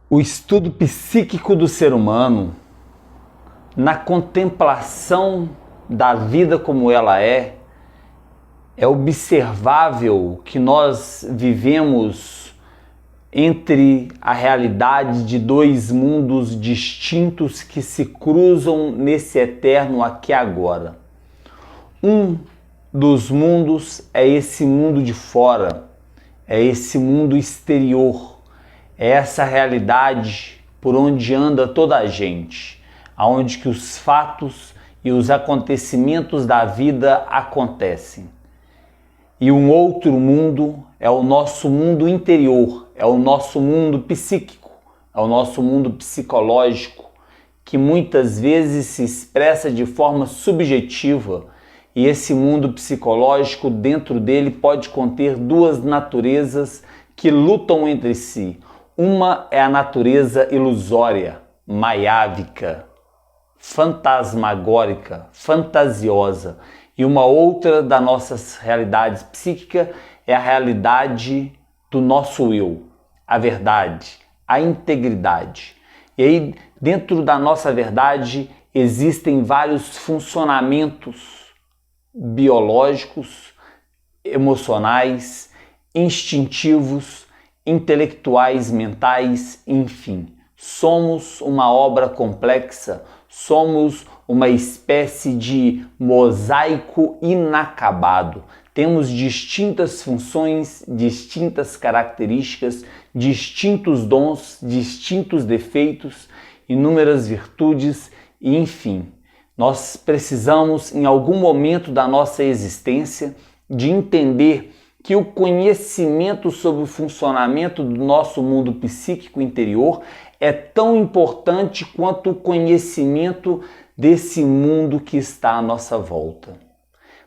O estudo psíquico do ser humano, na contemplação da vida como ela é observável que nós vivemos entre a realidade de dois mundos distintos que se cruzam nesse eterno aqui e agora. Um dos mundos é esse mundo de fora, é esse mundo exterior, é essa realidade por onde anda toda a gente, aonde que os fatos e os acontecimentos da vida acontecem. E um outro mundo é o nosso mundo interior, é o nosso mundo psíquico, é o nosso mundo psicológico, que muitas vezes se expressa de forma subjetiva, e esse mundo psicológico, dentro dele, pode conter duas naturezas que lutam entre si. Uma é a natureza ilusória, maiávica, fantasmagórica, fantasiosa, e uma outra das nossas realidades psíquicas é a realidade do nosso eu, a verdade, a integridade. E aí, dentro da nossa verdade, existem vários funcionamentos biológicos, emocionais, instintivos, intelectuais, mentais, enfim. Somos uma obra complexa, somos uma espécie de mosaico inacabado. Temos distintas funções, distintas características, distintos dons, distintos defeitos, inúmeras virtudes, e enfim. Nós precisamos, em algum momento da nossa existência, de entender que o conhecimento sobre o funcionamento do nosso mundo psíquico interior é tão importante quanto o conhecimento desse mundo que está à nossa volta.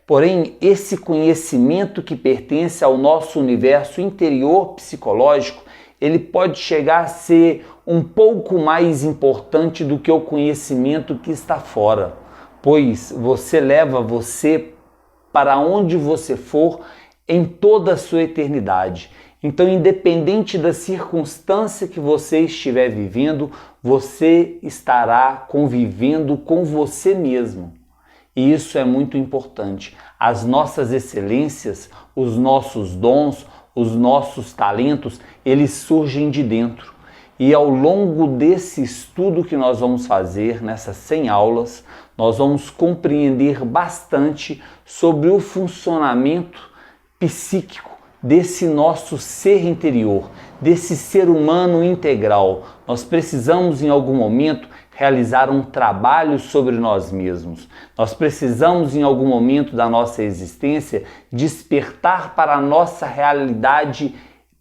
Porém, esse conhecimento que pertence ao nosso universo interior psicológico, ele pode chegar a ser um pouco mais importante do que o conhecimento que está fora, pois você leva você para onde você for em toda a sua eternidade. Então, independente da circunstância que você estiver vivendo, você estará convivendo com você mesmo. E isso é muito importante. As nossas excelências, os nossos dons, os nossos talentos, eles surgem de dentro. E ao longo desse estudo que nós vamos fazer, nessas 100 aulas, nós vamos compreender bastante sobre o funcionamento psíquico desse nosso ser interior, desse ser humano integral. Nós precisamos em algum momento realizar um trabalho sobre nós mesmos. Nós precisamos em algum momento da nossa existência despertar para a nossa realidade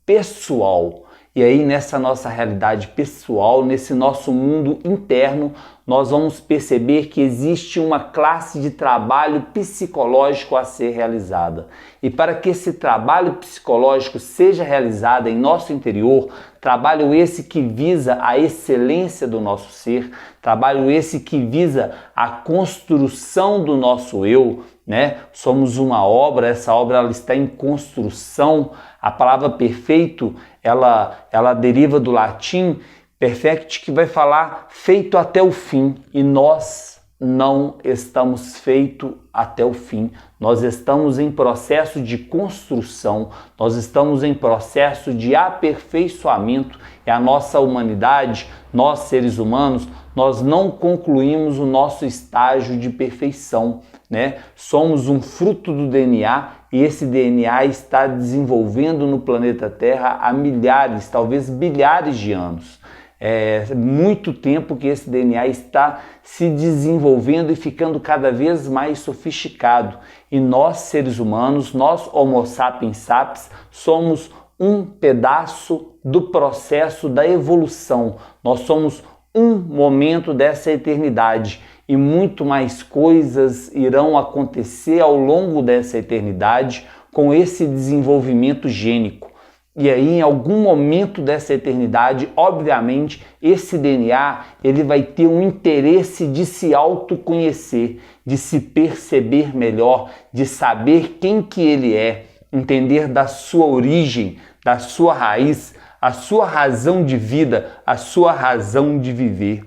pessoal. E aí nessa nossa realidade pessoal, nesse nosso mundo interno, nós vamos perceber que existe uma classe de trabalho psicológico a ser realizada. E para que esse trabalho psicológico seja realizado em nosso interior, trabalho esse que visa a excelência do nosso ser, trabalho esse que visa a construção do nosso eu, né? Somos uma obra, essa obra ela está em construção. A palavra perfeito, ela deriva do latim perfect, que vai falar feito até o fim, e nós não estamos feitos até o fim. Nós estamos em processo de construção, nós estamos em processo de aperfeiçoamento, e a nossa humanidade, nós seres humanos, nós não concluímos o nosso estágio de perfeição, né? Somos um fruto do DNA, e esse DNA está desenvolvendo no planeta Terra há milhares, talvez bilhares de anos. É muito tempo que esse DNA está se desenvolvendo e ficando cada vez mais sofisticado. E nós, seres humanos, nós Homo sapiens sapiens, somos um pedaço do processo da evolução. Nós somos um momento dessa eternidade. E muito mais coisas irão acontecer ao longo dessa eternidade com esse desenvolvimento gênico. E aí, em algum momento dessa eternidade, obviamente, esse DNA ele vai ter um interesse de se autoconhecer, de se perceber melhor, de saber quem que ele é, entender da sua origem, da sua raiz, a sua razão de vida, a sua razão de viver.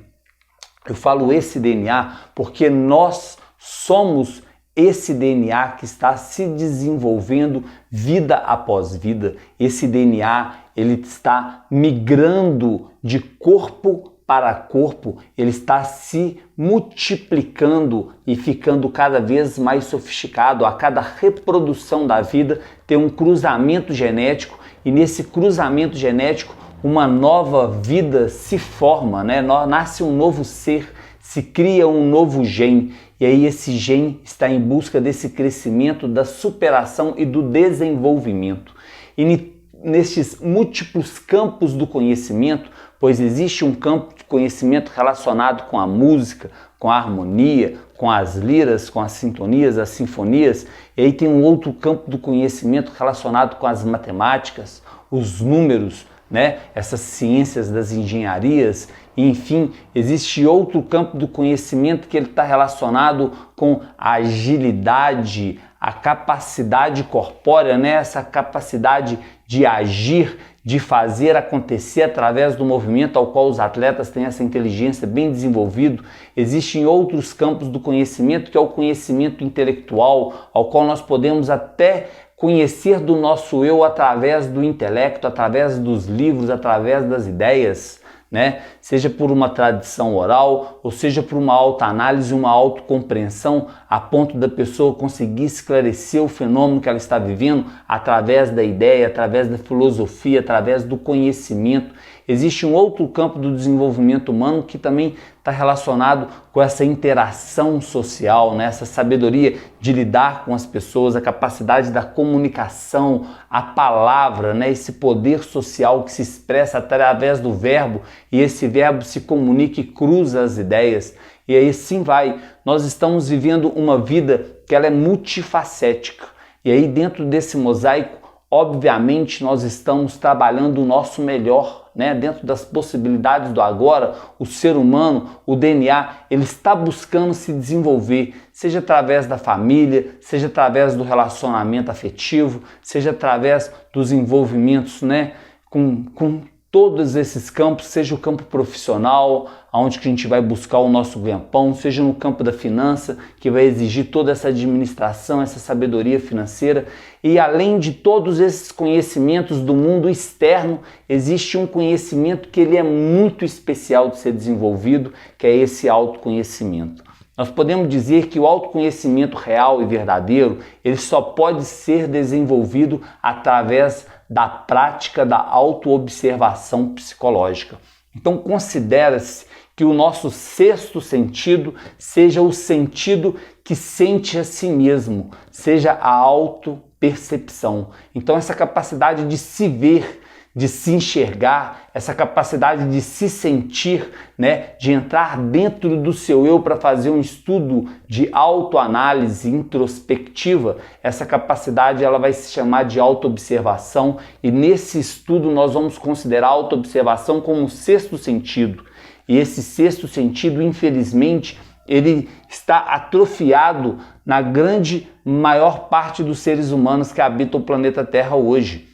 Eu falo esse DNA porque nós somos esse DNA que está se desenvolvendo vida após vida. Esse DNA, ele está migrando de corpo para corpo, ele está se multiplicando e ficando cada vez mais sofisticado. A cada reprodução da vida tem um cruzamento genético, e nesse cruzamento genético uma nova vida se forma, né? Nasce um novo ser, se cria um novo gene, e aí esse gene está em busca desse crescimento, da superação e do desenvolvimento. E nestes múltiplos campos do conhecimento, pois existe um campo de conhecimento relacionado com a música, com a harmonia, com as liras, com as sintonias, as sinfonias, e aí tem um outro campo do conhecimento relacionado com as matemáticas, os números, né? Essas ciências das engenharias, e, enfim, existe outro campo do conhecimento que ele está relacionado com a agilidade, a capacidade corpórea, né? Essa capacidade de agir, de fazer acontecer através do movimento, ao qual os atletas têm essa inteligência bem desenvolvido. Existem outros campos do conhecimento, que é o conhecimento intelectual, ao qual nós podemos até conhecer do nosso eu através do intelecto, através dos livros, através das ideias, né? Seja por uma tradição oral, ou seja por uma autoanálise, uma autocompreensão, a ponto da pessoa conseguir esclarecer o fenômeno que ela está vivendo através da ideia, através da filosofia, através do conhecimento. Existe um outro campo do desenvolvimento humano que também está relacionado com essa interação social, né? Essa sabedoria de lidar com as pessoas, a capacidade da comunicação, a palavra, né? Esse poder social que se expressa através do verbo, e esse verbo se comunica e cruza as ideias. E aí sim vai. Nós estamos vivendo uma vida que ela é multifacética. E aí dentro desse mosaico, obviamente, nós estamos trabalhando o nosso melhor, né? Dentro das possibilidades do agora, o ser humano, o DNA, ele está buscando se desenvolver, seja através da família, seja através do relacionamento afetivo, seja através dos envolvimentos, né? Com todos esses campos, seja o campo profissional, onde que a gente vai buscar o nosso ganha-pão, seja no campo da finança, que vai exigir toda essa administração, essa sabedoria financeira. E além de todos esses conhecimentos do mundo externo, existe um conhecimento que ele é muito especial de ser desenvolvido, que é esse autoconhecimento. Nós podemos dizer que o autoconhecimento real e verdadeiro, ele só pode ser desenvolvido através da prática da autoobservação psicológica. Então considera-se que o nosso sexto sentido seja o sentido que sente a si mesmo, seja a autopercepção. Então essa capacidade de se ver, de se enxergar, essa capacidade de se sentir, né, de entrar dentro do seu eu para fazer um estudo de autoanálise introspectiva, essa capacidade ela vai se chamar de autoobservação, e nesse estudo nós vamos considerar a autoobservação como um sexto sentido. E esse sexto sentido, infelizmente, ele está atrofiado na grande maior parte dos seres humanos que habitam o planeta Terra hoje.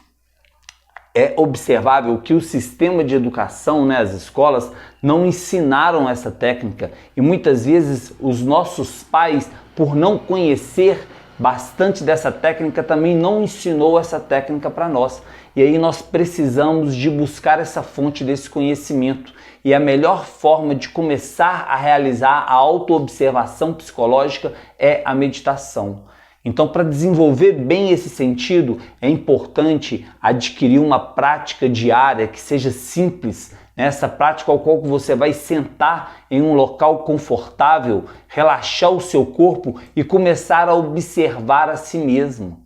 É observável que o sistema de educação, né, as escolas, não ensinaram essa técnica, e muitas vezes os nossos pais, por não conhecer bastante dessa técnica, também não ensinou essa técnica para nós. E aí nós precisamos de buscar essa fonte desse conhecimento. E a melhor forma de começar a realizar a autoobservação psicológica é a meditação. Então, para desenvolver bem esse sentido, é importante adquirir uma prática diária que seja simples, né? Essa prática ao qual você vai sentar em um local confortável, relaxar o seu corpo e começar a observar a si mesmo.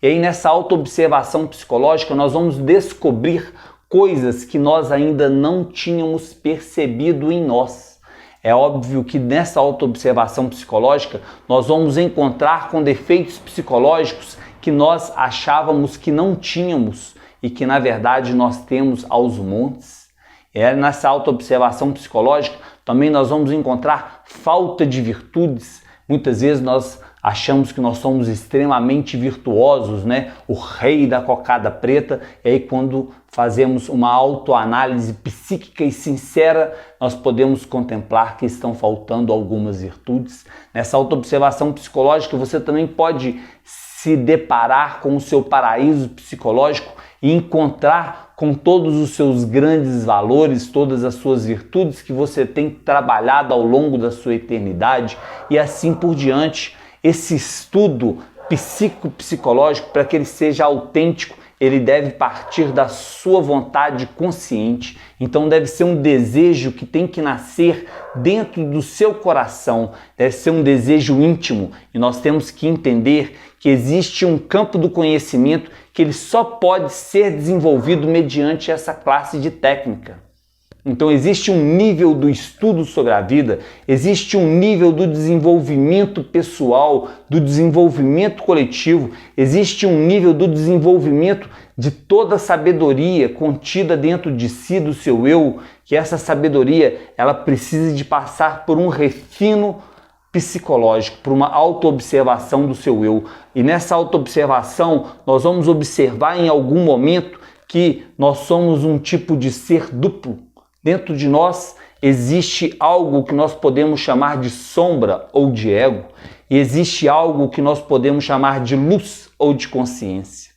E aí nessa autoobservação psicológica nós vamos descobrir coisas que nós ainda não tínhamos percebido em nós. É óbvio que nessa autoobservação psicológica nós vamos encontrar com defeitos psicológicos que nós achávamos que não tínhamos e que na verdade nós temos aos montes. Nessa autoobservação psicológica também nós vamos encontrar falta de virtudes. Muitas vezes nós achamos que nós somos extremamente virtuosos, né? O rei da cocada preta. E aí quando fazemos uma autoanálise psíquica e sincera, nós podemos contemplar que estão faltando algumas virtudes. Nessa autoobservação psicológica, você também pode se deparar com o seu paraíso psicológico e encontrar com todos os seus grandes valores, todas as suas virtudes que você tem trabalhado ao longo da sua eternidade e assim por diante. Esse estudo psicológico, para que ele seja autêntico, ele deve partir da sua vontade consciente. Então deve ser um desejo que tem que nascer dentro do seu coração, deve ser um desejo íntimo. E nós temos que entender que existe um campo do conhecimento que ele só pode ser desenvolvido mediante essa classe de técnica. Então existe um nível do estudo sobre a vida, existe um nível do desenvolvimento pessoal, do desenvolvimento coletivo, existe um nível do desenvolvimento de toda a sabedoria contida dentro de si, do seu eu, que essa sabedoria ela precisa de passar por um refino psicológico, por uma autoobservação do seu eu. E nessa autoobservação nós vamos observar em algum momento que nós somos um tipo de ser duplo. Dentro de nós existe algo que nós podemos chamar de sombra ou de ego, e existe algo que nós podemos chamar de luz ou de consciência.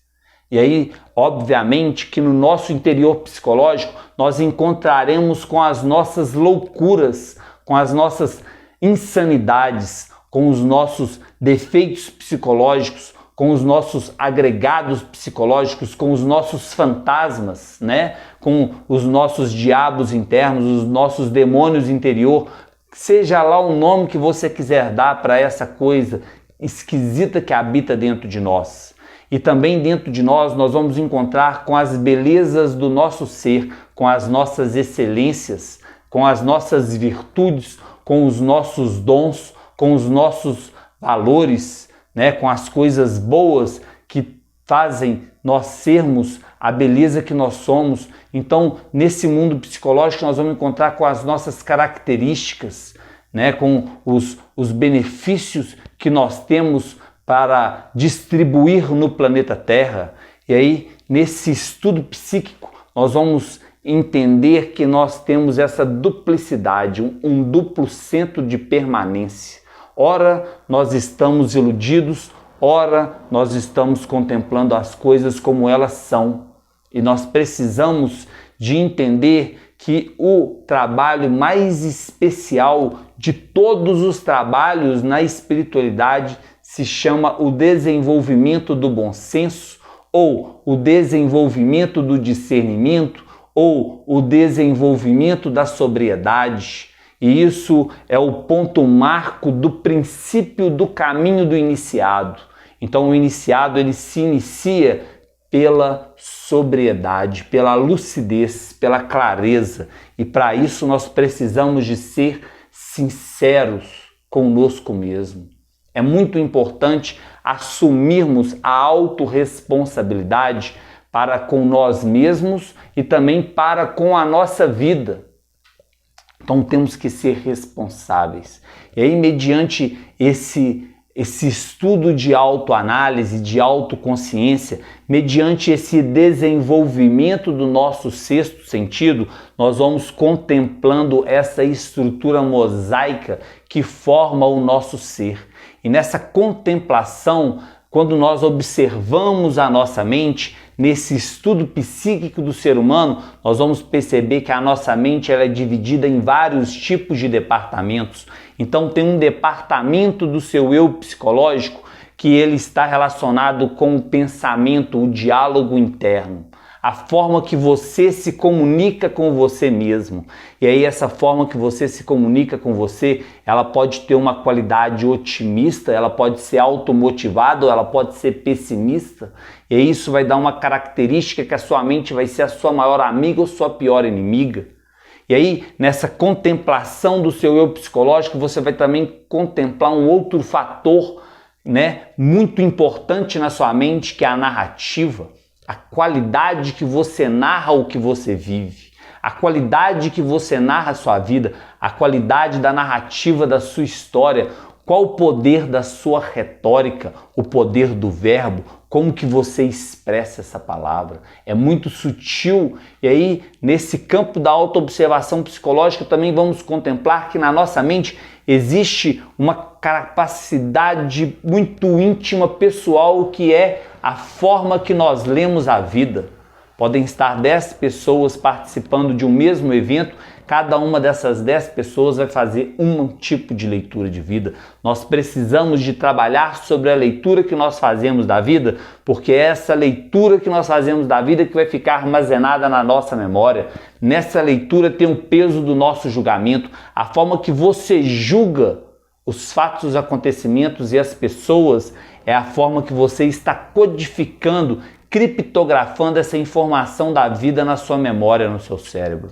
E aí, obviamente, que no nosso interior psicológico nós encontraremos com as nossas loucuras, com as nossas insanidades, com os nossos defeitos psicológicos, com os nossos agregados psicológicos, com os nossos fantasmas, né? Com os nossos diabos internos, os nossos demônios interior, seja lá o nome que você quiser dar para essa coisa esquisita que habita dentro de nós. E também dentro de nós vamos encontrar com as belezas do nosso ser, com as nossas excelências, com as nossas virtudes, com os nossos dons, com os nossos valores, né, com as coisas boas que fazem nós sermos a beleza que nós somos. Então, nesse mundo psicológico, nós vamos encontrar com as nossas características, né, com os benefícios que nós temos para distribuir no planeta Terra. E aí, nesse estudo psíquico, nós vamos entender que nós temos essa duplicidade, um duplo centro de permanência. Ora, nós estamos iludidos, ora, nós estamos contemplando as coisas como elas são. E nós precisamos de entender que o trabalho mais especial de todos os trabalhos na espiritualidade se chama o desenvolvimento do bom senso, ou o desenvolvimento do discernimento, ou o desenvolvimento da sobriedade. E isso é o ponto marco do princípio do caminho do iniciado. Então o iniciado ele se inicia pela sobriedade, pela lucidez, pela clareza. E para isso nós precisamos de ser sinceros conosco mesmo. É muito importante assumirmos a autorresponsabilidade para com nós mesmos e também para com a nossa vida. Então temos que ser responsáveis. E aí, mediante esse estudo de autoanálise, de autoconsciência, mediante esse desenvolvimento do nosso sexto sentido, nós vamos contemplando essa estrutura mosaica que forma o nosso ser. E nessa contemplação, quando nós observamos a nossa mente, nesse estudo psíquico do ser humano, nós vamos perceber que a nossa mente ela é dividida em vários tipos de departamentos. Então tem um departamento do seu eu psicológico que ele está relacionado com o pensamento, o diálogo interno. A forma que você se comunica com você mesmo. E aí essa forma que você se comunica com você, ela pode ter uma qualidade otimista, ela pode ser automotivada, ela pode ser pessimista. E aí isso vai dar uma característica que a sua mente vai ser a sua maior amiga ou sua pior inimiga. E aí, nessa contemplação do seu eu psicológico, você vai também contemplar um outro fator, né, muito importante na sua mente, que é a narrativa. A qualidade que você narra o que você vive, a qualidade que você narra a sua vida, a qualidade da narrativa da sua história, Qual o poder da sua retórica, o poder do verbo, como que você expressa essa palavra? É muito sutil. E aí, nesse campo da autoobservação psicológica, também vamos contemplar que na nossa mente existe uma capacidade muito íntima, pessoal, que é a forma que nós lemos a vida. Podem estar 10 pessoas participando de um mesmo evento, cada uma dessas 10 pessoas vai fazer um tipo de leitura de vida. Nós precisamos de trabalhar sobre a leitura que nós fazemos da vida, porque é essa leitura que nós fazemos da vida que vai ficar armazenada na nossa memória. Nessa leitura tem o peso do nosso julgamento, a forma que você julga os fatos, os acontecimentos e as pessoas é a forma que você está codificando, criptografando essa informação da vida na sua memória, no seu cérebro.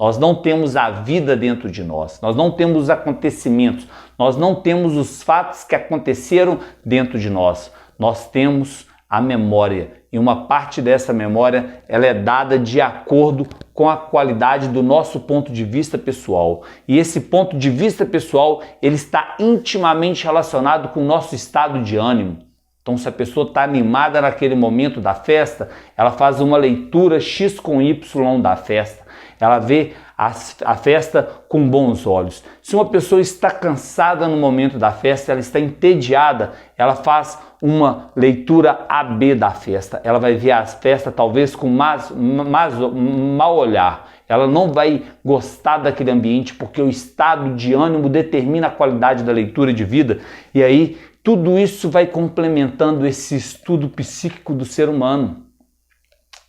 Nós não temos a vida dentro de nós, nós não temos os acontecimentos, nós não temos os fatos que aconteceram dentro de nós. Nós temos a memória e uma parte dessa memória ela é dada de acordo com a qualidade do nosso ponto de vista pessoal. E esse ponto de vista pessoal ele está intimamente relacionado com o nosso estado de ânimo. Então, se a pessoa está animada naquele momento da festa, ela faz uma leitura X com Y da festa. Ela vê a festa com bons olhos. Se uma pessoa está cansada no momento da festa, ela está entediada, ela faz uma leitura AB da festa. Ela vai ver a festa talvez com mau olhar. Ela não vai gostar daquele ambiente porque o estado de ânimo determina a qualidade da leitura de vida. E aí, tudo isso vai complementando esse estudo psíquico do ser humano.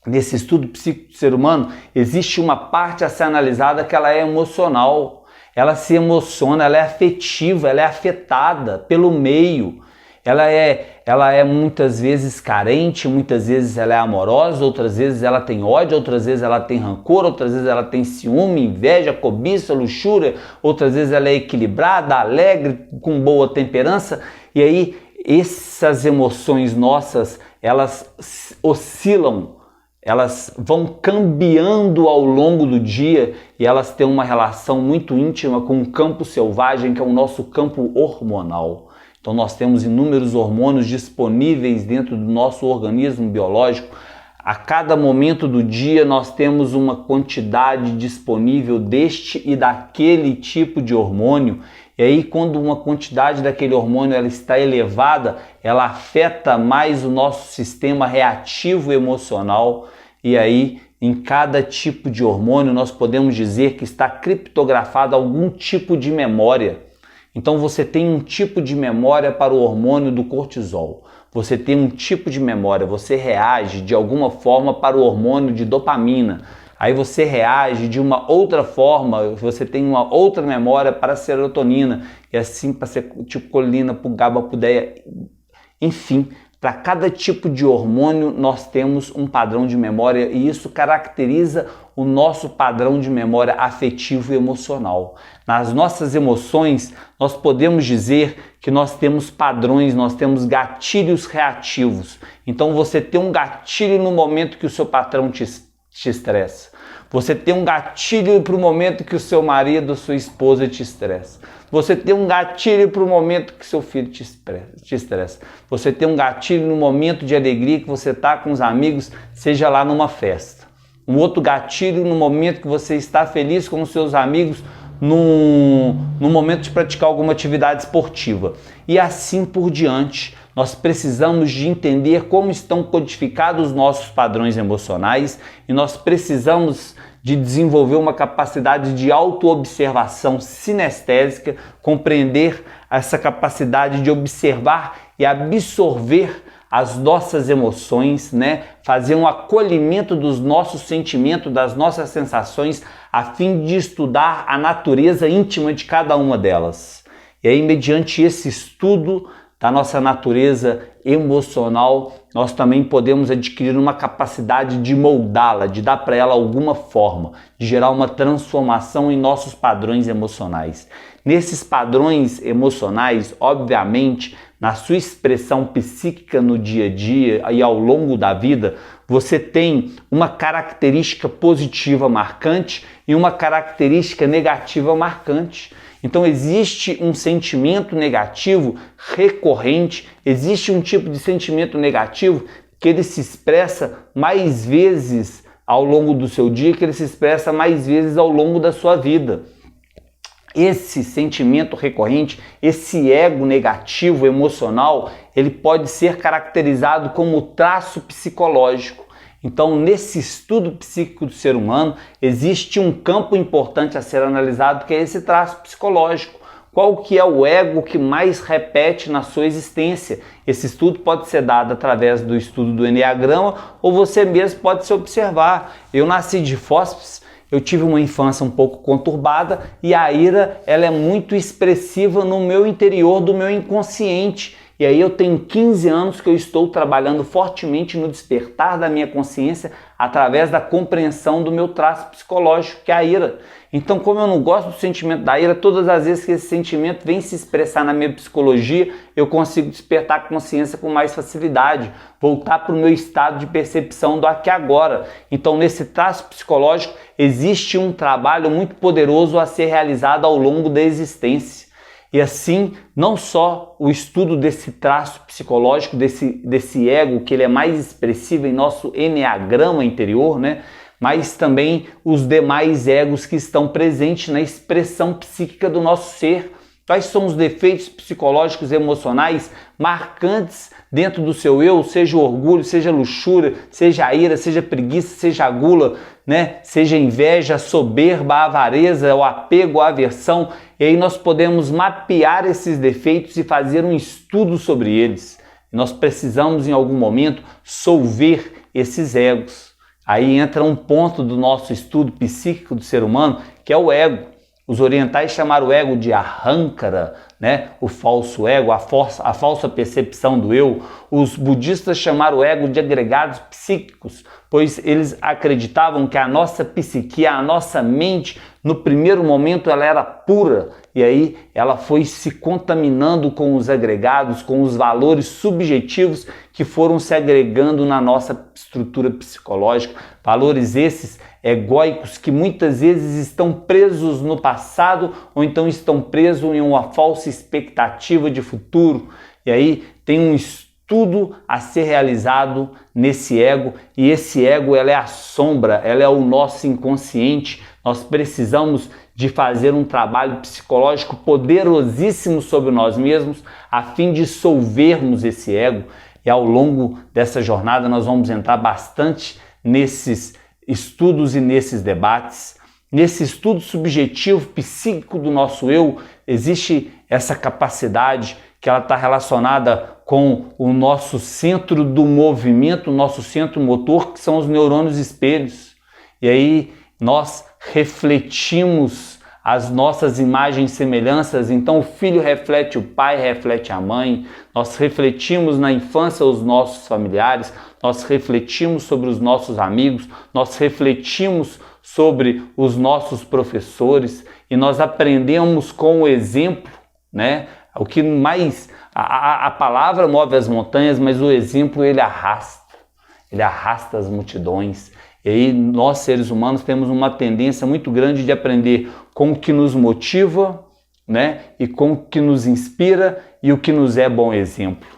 Nesse estudo psíquico do ser humano, existe uma parte a ser analisada que ela é emocional. Ela se emociona, ela é afetiva, ela é afetada pelo meio. Ela é muitas vezes carente, muitas vezes ela é amorosa, outras vezes ela tem ódio, outras vezes ela tem rancor, outras vezes ela tem ciúme, inveja, cobiça, luxúria, outras vezes ela é equilibrada, alegre, com boa temperança. E aí essas emoções nossas, elas oscilam, elas vão cambiando ao longo do dia e elas têm uma relação muito íntima com o campo selvagem, que é o nosso campo hormonal. Então nós temos inúmeros hormônios disponíveis dentro do nosso organismo biológico. A cada momento do dia nós temos uma quantidade disponível deste e daquele tipo de hormônio. E aí quando uma quantidade daquele hormônio ela está elevada, ela afeta mais o nosso sistema reativo emocional. E aí em cada tipo de hormônio nós podemos dizer que está criptografado algum tipo de memória. Então você tem um tipo de memória para o hormônio do cortisol. Você tem um tipo de memória, você reage de alguma forma para o hormônio de dopamina. Aí você reage de uma outra forma, você tem uma outra memória para a serotonina. E assim para acetilcolina, para o GABA, para o DEA. Enfim, para cada tipo de hormônio nós temos um padrão de memória e isso caracteriza o nosso padrão de memória afetivo e emocional. Nas nossas emoções, nós podemos dizer que nós temos padrões, nós temos gatilhos reativos. Então você tem um gatilho no momento que o seu patrão te estressa. Você tem um gatilho para o momento que o seu marido ou sua esposa te estressa. Você tem um gatilho para o momento que seu filho te estressa. Você tem um gatilho no momento de alegria que você está com os amigos, seja lá numa festa. Um outro gatilho no momento que você está feliz com os seus amigos, no momento de praticar alguma atividade esportiva. E assim por diante. Nós precisamos de entender como estão codificados os nossos padrões emocionais e nós precisamos de desenvolver uma capacidade de autoobservação sinestésica, compreender essa capacidade de observar e absorver as nossas emoções, fazer um acolhimento dos nossos sentimentos, das nossas sensações, a fim de estudar a natureza íntima de cada uma delas. E aí, mediante esse estudo da nossa natureza emocional, nós também podemos adquirir uma capacidade de moldá-la, de dar para ela alguma forma, de gerar uma transformação em nossos padrões emocionais. Nesses padrões emocionais, obviamente, na sua expressão psíquica no dia a dia e ao longo da vida, você tem uma característica positiva marcante e uma característica negativa marcante. Então existe um sentimento negativo recorrente, existe um tipo de sentimento negativo que ele se expressa mais vezes ao longo do seu dia, que ele se expressa mais vezes ao longo da sua vida. Esse sentimento recorrente, esse ego negativo emocional, ele pode ser caracterizado como traço psicológico. Então, nesse estudo psíquico do ser humano, existe um campo importante a ser analisado, que é esse traço psicológico. Qual que é o ego que mais repete na sua existência? Esse estudo pode ser dado através do estudo do Eneagrama ou você mesmo pode se observar. Eu nasci de fósseis, eu tive uma infância um pouco conturbada e a ira ela é muito expressiva no meu interior, do meu inconsciente. E aí eu tenho 15 anos que eu estou trabalhando fortemente no despertar da minha consciência através da compreensão do meu traço psicológico, que é a ira. Então, como eu não gosto do sentimento da ira, todas as vezes que esse sentimento vem se expressar na minha psicologia, eu consigo despertar a consciência com mais facilidade, voltar para o meu estado de percepção do aqui e agora. Então, nesse traço psicológico, existe um trabalho muito poderoso a ser realizado ao longo da existência. E assim, não só o estudo desse traço psicológico, desse ego, que ele é mais expressivo em nosso eneagrama interior, né? Mas também os demais egos que estão presentes na expressão psíquica do nosso ser. Quais são os defeitos psicológicos e emocionais marcantes dentro do seu eu, seja o orgulho, seja a luxúria, seja a ira, seja a preguiça, seja a gula, né? Seja a inveja, a soberba, a avareza, o apego, a aversão. E aí nós podemos mapear esses defeitos e fazer um estudo sobre eles. Nós precisamos em algum momento solver esses egos. Aí entra um ponto do nosso estudo psíquico do ser humano, que é o ego. Os orientais chamaram o ego de ahānkara, né? O falso ego, a falsa percepção do eu. Os budistas chamaram o ego de agregados psíquicos, pois eles acreditavam que a nossa psique, a nossa mente, no primeiro momento ela era pura, e aí ela foi se contaminando com os agregados, com os valores subjetivos que foram se agregando na nossa estrutura psicológica. Valores esses egóicos que muitas vezes estão presos no passado ou então estão presos em uma falsa expectativa de futuro. E aí tem um estudo a ser realizado nesse ego, e esse ego ela é a sombra, ela é o nosso inconsciente. Nós precisamos de fazer um trabalho psicológico poderosíssimo sobre nós mesmos a fim de solvermos esse ego. E ao longo dessa jornada nós vamos entrar bastante nesses estudos e nesses debates. Nesse estudo subjetivo psíquico do nosso eu, existe essa capacidade que ela está relacionada com o nosso centro do movimento, o nosso centro motor, que são os neurônios espelhos. E aí nós refletimos as nossas imagens e semelhanças, então o filho reflete o pai, reflete a mãe, nós refletimos na infância os nossos familiares, nós refletimos sobre os nossos amigos, nós refletimos sobre os nossos professores e nós aprendemos com o exemplo, né? O que mais, a palavra move as montanhas, mas o exemplo ele arrasta as multidões. E aí nós seres humanos temos uma tendência muito grande de aprender com o que nos motiva, né? E com o que nos inspira e o que nos é bom exemplo.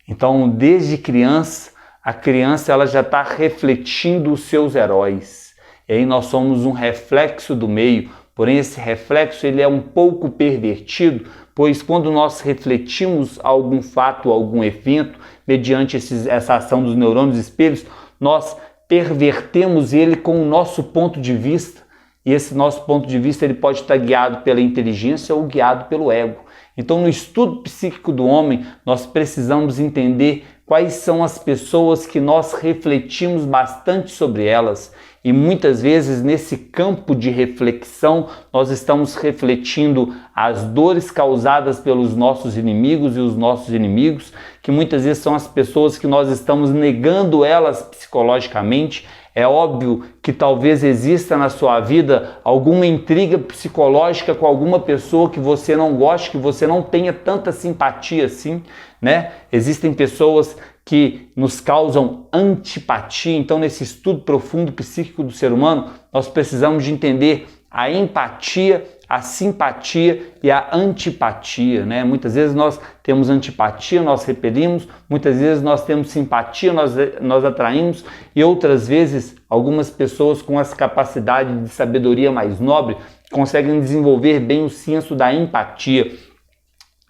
Então, desde criança, a criança ela já está refletindo os seus heróis. E aí nós somos um reflexo do meio, porém esse reflexo ele é um pouco pervertido, pois quando nós refletimos algum fato, algum evento, mediante essa ação dos neurônios espelhos, nós pervertemos ele com o nosso ponto de vista, e esse nosso ponto de vista ele pode estar guiado pela inteligência ou guiado pelo ego. Então, no estudo psíquico do homem, nós precisamos entender quais são as pessoas que nós refletimos bastante sobre elas. E muitas vezes, nesse campo de reflexão, nós estamos refletindo as dores causadas pelos nossos inimigos e os nossos inimigos, que muitas vezes são as pessoas que nós estamos negando elas psicologicamente. É óbvio que talvez exista na sua vida alguma intriga psicológica com alguma pessoa que você não goste, que você não tenha tanta simpatia assim, né? Existem pessoas que nos causam antipatia. Então, nesse estudo profundo psíquico do ser humano, nós precisamos de entender a empatia, a simpatia e a antipatia, né? Muitas vezes nós temos antipatia, nós repelimos, muitas vezes nós temos simpatia, nós atraímos, e outras vezes algumas pessoas com essa capacidade de sabedoria mais nobre conseguem desenvolver bem o senso da empatia.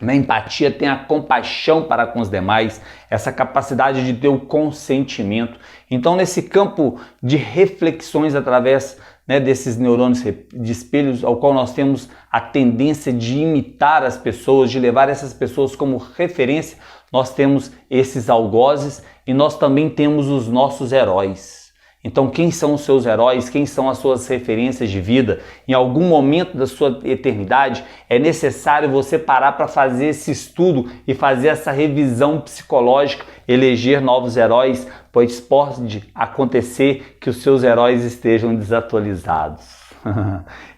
Na empatia tem a compaixão para com os demais, essa capacidade de ter o consentimento. Então, nesse campo de reflexões através, né, desses neurônios de espelhos, ao qual nós temos a tendência de imitar as pessoas, de levar essas pessoas como referência, nós temos esses algozes e nós também temos os nossos heróis. Então, quem são os seus heróis? Quem são as suas referências de vida? Em algum momento da sua eternidade, é necessário você parar para fazer esse estudo e fazer essa revisão psicológica, eleger novos heróis, pois pode acontecer que os seus heróis estejam desatualizados.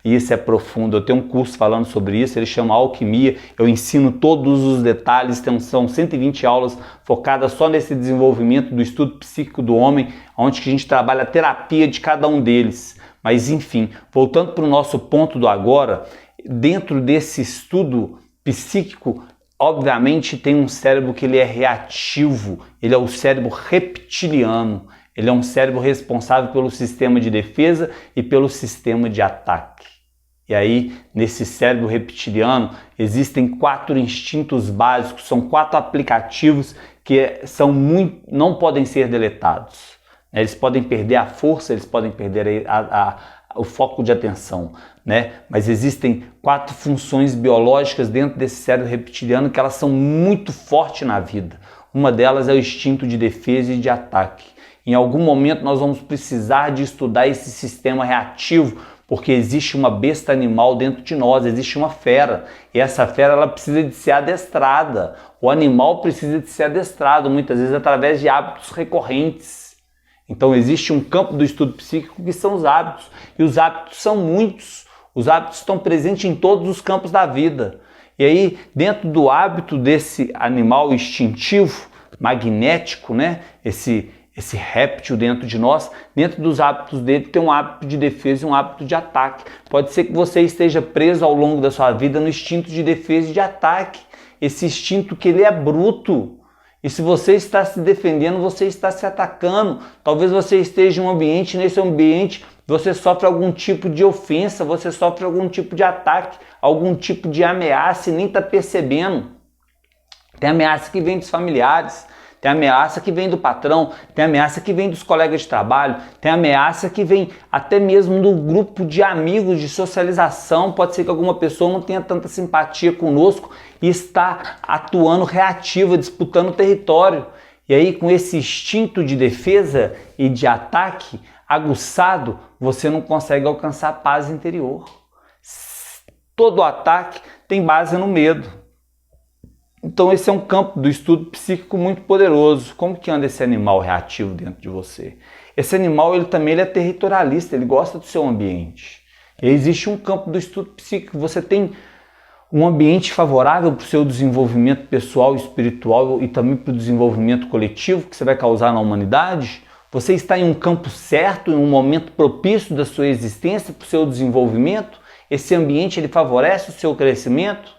Isso é profundo. Eu tenho um curso falando sobre isso, ele chama Alquimia. Eu ensino todos os detalhes, são 120 aulas focadas só nesse desenvolvimento do estudo psíquico do homem, onde que a gente trabalha a terapia de cada um deles. Mas enfim, voltando para o nosso ponto do agora, dentro desse estudo psíquico, obviamente tem um cérebro que ele é reativo, ele é o cérebro reptiliano. Ele é um cérebro responsável pelo sistema de defesa e pelo sistema de ataque. E aí, nesse cérebro reptiliano, existem 4 instintos básicos, são 4 aplicativos que não podem ser deletados. Eles podem perder a força, eles podem perder o foco de atenção, né? Mas existem 4 funções biológicas dentro desse cérebro reptiliano que elas são muito fortes na vida. Uma delas é o instinto de defesa e de ataque. Em algum momento nós vamos precisar de estudar esse sistema reativo, porque existe uma besta animal dentro de nós, existe uma fera, e essa fera ela precisa de ser adestrada. O animal precisa de ser adestrado, muitas vezes através de hábitos recorrentes. Então existe um campo do estudo psíquico que são os hábitos, e os hábitos são muitos. Os hábitos estão presentes em todos os campos da vida. E aí, dentro do hábito desse animal instintivo, magnético, né? Esse réptil dentro de nós, dentro dos hábitos dele tem um hábito de defesa e um hábito de ataque. Pode ser que você esteja preso ao longo da sua vida no instinto de defesa e de ataque. Esse instinto que ele é bruto. E se você está se defendendo, você está se atacando. Talvez você esteja em um ambiente, nesse ambiente você sofre algum tipo de ofensa, você sofre algum tipo de ataque, algum tipo de ameaça e nem está percebendo. Tem ameaça que vem dos familiares, tem ameaça que vem do patrão, tem ameaça que vem dos colegas de trabalho, tem ameaça que vem até mesmo do grupo de amigos de socialização. Pode ser que alguma pessoa não tenha tanta simpatia conosco e está atuando reativa, disputando território. E aí, com esse instinto de defesa e de ataque aguçado, você não consegue alcançar a paz interior. Todo ataque tem base no medo. Então esse é um campo do estudo psíquico muito poderoso. Como que anda esse animal reativo dentro de você? Esse animal ele é territorialista, ele gosta do seu ambiente. E existe um campo do estudo psíquico. Você tem um ambiente favorável para o seu desenvolvimento pessoal e espiritual e também para o desenvolvimento coletivo que você vai causar na humanidade? Você está em um campo certo, em um momento propício da sua existência para o seu desenvolvimento? Esse ambiente ele favorece o seu crescimento?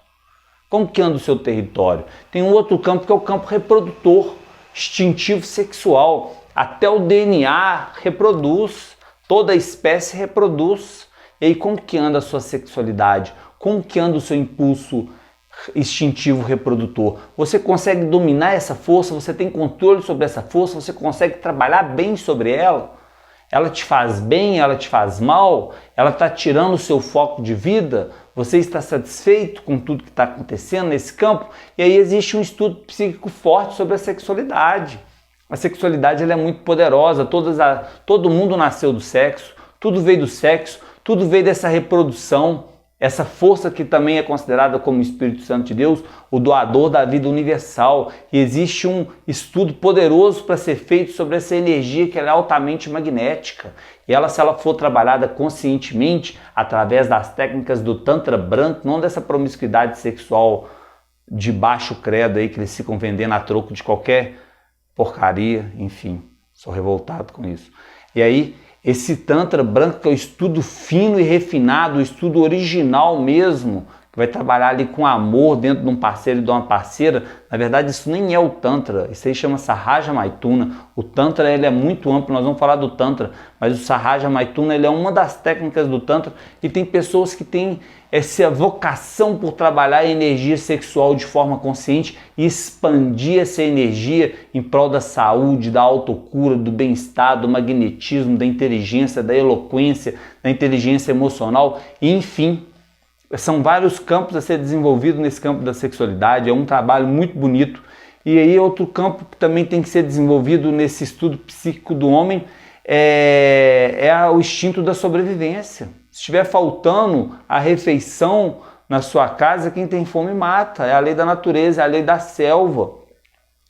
Como que anda o seu território? Tem um outro campo que é o campo reprodutor, instintivo sexual. Até o DNA reproduz, toda a espécie reproduz. E aí como que anda a sua sexualidade? Como que anda o seu impulso instintivo reprodutor? Você consegue dominar essa força? Você tem controle sobre essa força? Você consegue trabalhar bem sobre ela? Ela te faz bem? Ela te faz mal? Ela está tirando o seu foco de vida? Você está satisfeito com tudo que está acontecendo nesse campo? E aí existe um estudo psíquico forte sobre a sexualidade. A sexualidade ela é muito poderosa, todo mundo nasceu do sexo, tudo veio do sexo, tudo veio dessa reprodução. essa força que também é considerada como o Espírito Santo de Deus, o doador da vida universal. E existe um estudo poderoso para ser feito sobre essa energia que ela é altamente magnética. E ela, se ela for trabalhada conscientemente, através das técnicas do Tantra branco, não dessa promiscuidade sexual de baixo credo aí que eles ficam vendendo a troco de qualquer porcaria, enfim, sou revoltado com isso. E aí, esse Tantra branco, que é o estudo fino e refinado, o estudo original mesmo, que vai trabalhar ali com amor dentro de um parceiro e de uma parceira, na verdade isso nem é o Tantra, isso aí chama Sahaja Maituna. O Tantra ele é muito amplo, nós vamos falar do Tantra, mas o Sahaja Maituna ele é uma das técnicas do Tantra e tem pessoas que têm essa vocação por trabalhar a energia sexual de forma consciente e expandir essa energia em prol da saúde, da autocura, do bem-estar, do magnetismo, da inteligência, da eloquência, da inteligência emocional, e, enfim, são vários campos a ser desenvolvido nesse campo da sexualidade, é um trabalho muito bonito. E aí outro campo que também tem que ser desenvolvido nesse estudo psíquico do homem é o instinto da sobrevivência. Se estiver faltando a refeição na sua casa, quem tem fome mata. É a lei da natureza, é a lei da selva.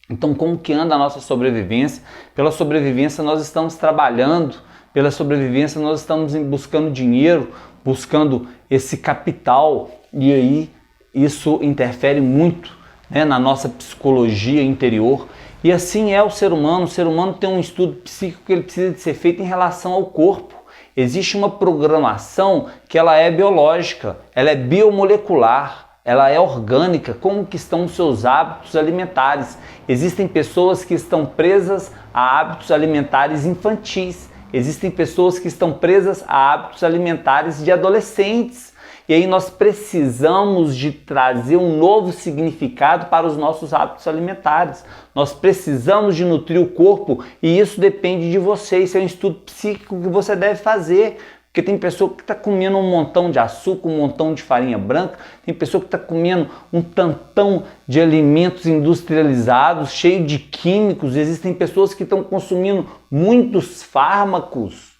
Então, como que anda a nossa sobrevivência? Pela sobrevivência nós estamos trabalhando, pela sobrevivência nós estamos buscando dinheiro, buscando esse capital. E aí isso interfere muito, né, na nossa psicologia interior. E assim é o ser humano. O ser humano tem um estudo psíquico que ele precisa de ser feito em relação ao corpo. Existe uma programação que ela é biológica, ela é biomolecular, ela é orgânica. Como que estão os seus hábitos alimentares? Existem pessoas que estão presas a hábitos alimentares infantis, existem pessoas que estão presas a hábitos alimentares de adolescentes. E aí nós precisamos de trazer um novo significado para os nossos hábitos alimentares. Nós precisamos de nutrir o corpo e isso depende de você. Isso é um estudo psíquico que você deve fazer. Porque tem pessoa que está comendo um montão de açúcar, um montão de farinha branca, tem pessoa que está comendo um tantão de alimentos industrializados, cheio de químicos. Existem pessoas que estão consumindo muitos fármacos.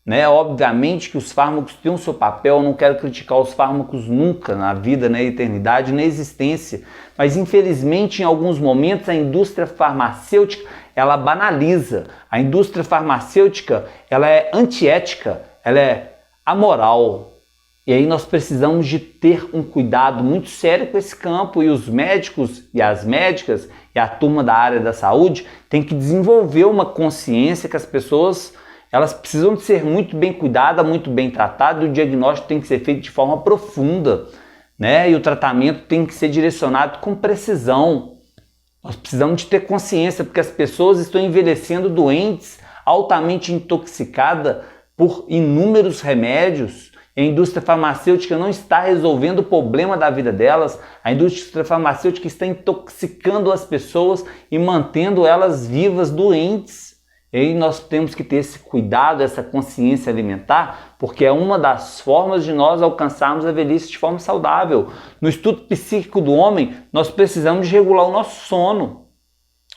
Né? Obviamente que os fármacos têm o seu papel, eu não quero criticar os fármacos nunca na vida, na eternidade, na existência, mas infelizmente em alguns momentos a indústria farmacêutica ela banaliza, a indústria farmacêutica ela é antiética, ela é amoral, e aí nós precisamos de ter um cuidado muito sério com esse campo, e os médicos e as médicas e a turma da área da saúde tem que desenvolver uma consciência que as pessoas elas precisam de ser muito bem cuidadas, muito bem tratadas, e o diagnóstico tem que ser feito de forma profunda, né? E o tratamento tem que ser direcionado com precisão. Nós precisamos de ter consciência, porque as pessoas estão envelhecendo doentes, altamente intoxicadas por inúmeros remédios. A indústria farmacêutica não está resolvendo o problema da vida delas, a indústria farmacêutica está intoxicando as pessoas e mantendo elas vivas, doentes. E aí nós temos que ter esse cuidado, essa consciência alimentar, porque é uma das formas de nós alcançarmos a velhice de forma saudável. No estudo psíquico do homem, nós precisamos de regular o nosso sono.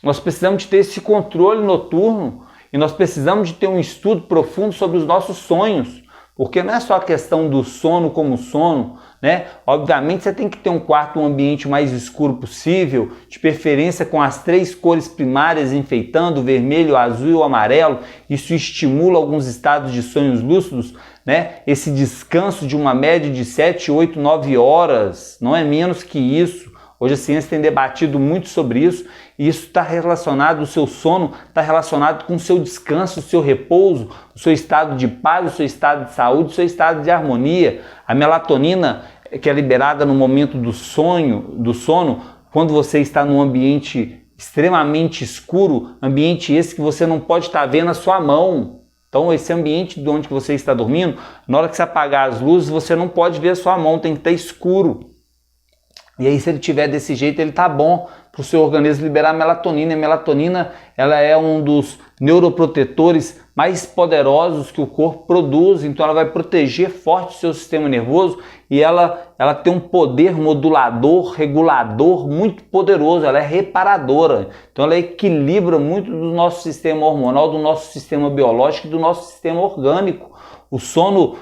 Nós precisamos de ter esse controle noturno e nós precisamos de ter um estudo profundo sobre os nossos sonhos. Porque não é só a questão do sono como sono, né? Obviamente você tem que ter um quarto, um ambiente mais escuro possível, de preferência com as 3 cores primárias enfeitando, o vermelho, o azul e o amarelo. Isso estimula alguns estados de sonhos lúcidos, né? Esse descanso de uma média de 7, 8, 9 horas, não é menos que isso. Hoje a ciência tem debatido muito sobre isso e isso está relacionado, o seu sono está relacionado com o seu descanso, o seu repouso, o seu estado de paz, o seu estado de saúde, o seu estado de harmonia. A melatonina que é liberada no momento do sono, quando você está num ambiente extremamente escuro, ambiente esse que você não pode estar vendo a sua mão. Então esse ambiente de onde você está dormindo, na hora que você apagar as luzes, você não pode ver a sua mão, tem que estar escuro. E aí se ele tiver desse jeito, ele tá bom para o seu organismo liberar melatonina. E a melatonina ela é um dos neuroprotetores mais poderosos que o corpo produz. Então ela vai proteger forte o seu sistema nervoso e ela tem um poder modulador, regulador muito poderoso. Ela é reparadora. Então ela equilibra muito do nosso sistema hormonal, do nosso sistema biológico e do nosso sistema orgânico. O sono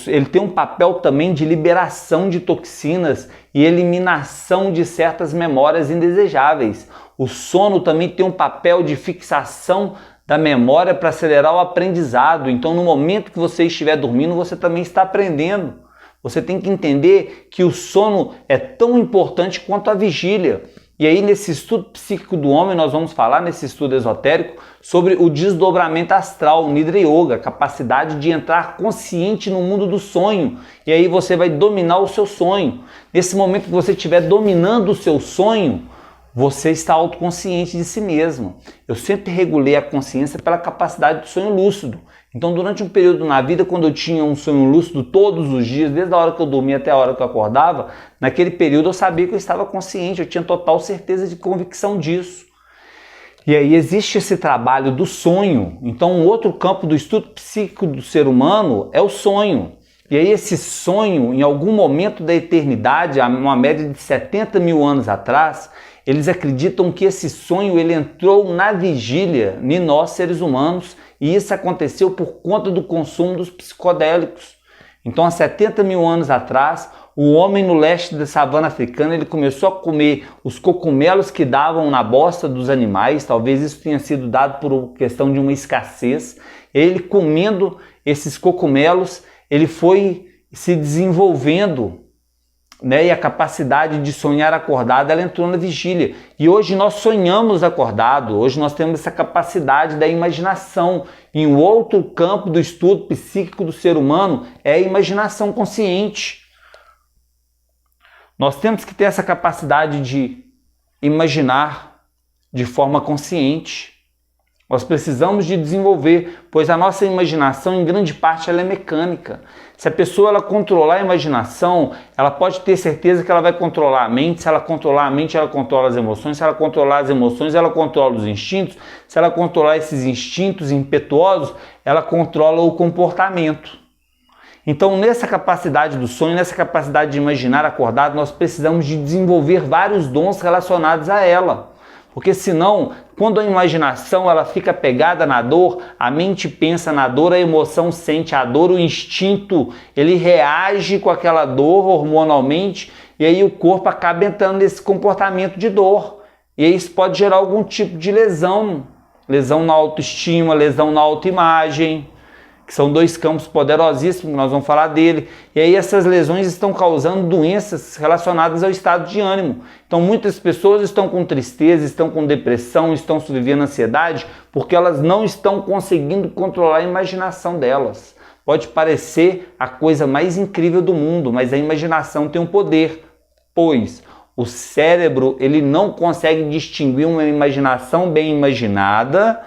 ele tem um papel também de liberação de toxinas e eliminação de certas memórias indesejáveis. O sono também tem um papel de fixação da memória para acelerar o aprendizado. Então, no momento que você estiver dormindo, você também está aprendendo. Você tem que entender que o sono é tão importante quanto a vigília. E aí, nesse estudo psíquico do homem, nós vamos falar, nesse estudo esotérico, sobre o desdobramento astral, o Nidra Yoga, a capacidade de entrar consciente no mundo do sonho. E aí você vai dominar o seu sonho. Nesse momento que você estiver dominando o seu sonho, você está autoconsciente de si mesmo. Eu sempre regulei a consciência pela capacidade do sonho lúcido. Então, durante um período na vida, quando eu tinha um sonho lúcido todos os dias, desde a hora que eu dormia até a hora que eu acordava, naquele período eu sabia que eu estava consciente, eu tinha total certeza de convicção disso. E aí existe esse trabalho do sonho. Então, um outro campo do estudo psíquico do ser humano é o sonho. E aí esse sonho, em algum momento da eternidade, uma média de 70 mil anos atrás, eles acreditam que esse sonho ele entrou na vigília em nós seres humanos, e isso aconteceu por conta do consumo dos psicodélicos. Então, há 70 mil anos atrás, o homem no leste da savana africana ele começou a comer os cogumelos que davam na bosta dos animais. Talvez isso tenha sido dado por questão de uma escassez. Ele comendo esses cogumelos, ele foi se desenvolvendo, né? E a capacidade de sonhar acordado, ela entrou na vigília. E hoje nós sonhamos acordado, hoje nós temos essa capacidade da imaginação. E um outro campo do estudo psíquico do ser humano é a imaginação consciente. Nós temos que ter essa capacidade de imaginar de forma consciente. Nós precisamos de desenvolver, pois a nossa imaginação, em grande parte, ela é mecânica. Se a pessoa ela controlar a imaginação, ela pode ter certeza que ela vai controlar a mente. Se ela controlar a mente, ela controla as emoções. Se ela controlar as emoções, ela controla os instintos. Se ela controlar esses instintos impetuosos, ela controla o comportamento. Então, nessa capacidade do sonho, nessa capacidade de imaginar acordado, nós precisamos de desenvolver vários dons relacionados a ela. Porque senão, quando a imaginação ela fica pegada na dor, a mente pensa na dor, a emoção sente a dor, o instinto ele reage com aquela dor hormonalmente e aí o corpo acaba entrando nesse comportamento de dor. E aí isso pode gerar algum tipo de lesão, lesão na autoestima, lesão na autoimagem, que são dois campos poderosíssimos, nós vamos falar dele. E aí essas lesões estão causando doenças relacionadas ao estado de ânimo. Então muitas pessoas estão com tristeza, estão com depressão, estão vivendo ansiedade, porque elas não estão conseguindo controlar a imaginação delas. Pode parecer a coisa mais incrível do mundo, mas a imaginação tem um poder, pois o cérebro ele não consegue distinguir uma imaginação bem imaginada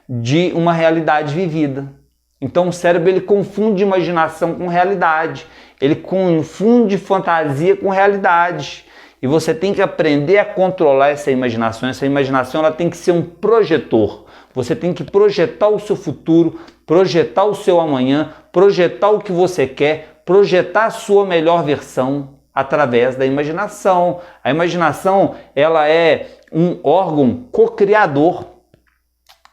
de uma realidade vivida. Então o cérebro ele confunde imaginação com realidade, ele confunde fantasia com realidade. E você tem que aprender a controlar essa imaginação. Essa imaginação ela tem que ser um projetor. Você tem que projetar o seu futuro, projetar o seu amanhã, projetar o que você quer, projetar a sua melhor versão através da imaginação. A imaginação ela é um órgão co-criador.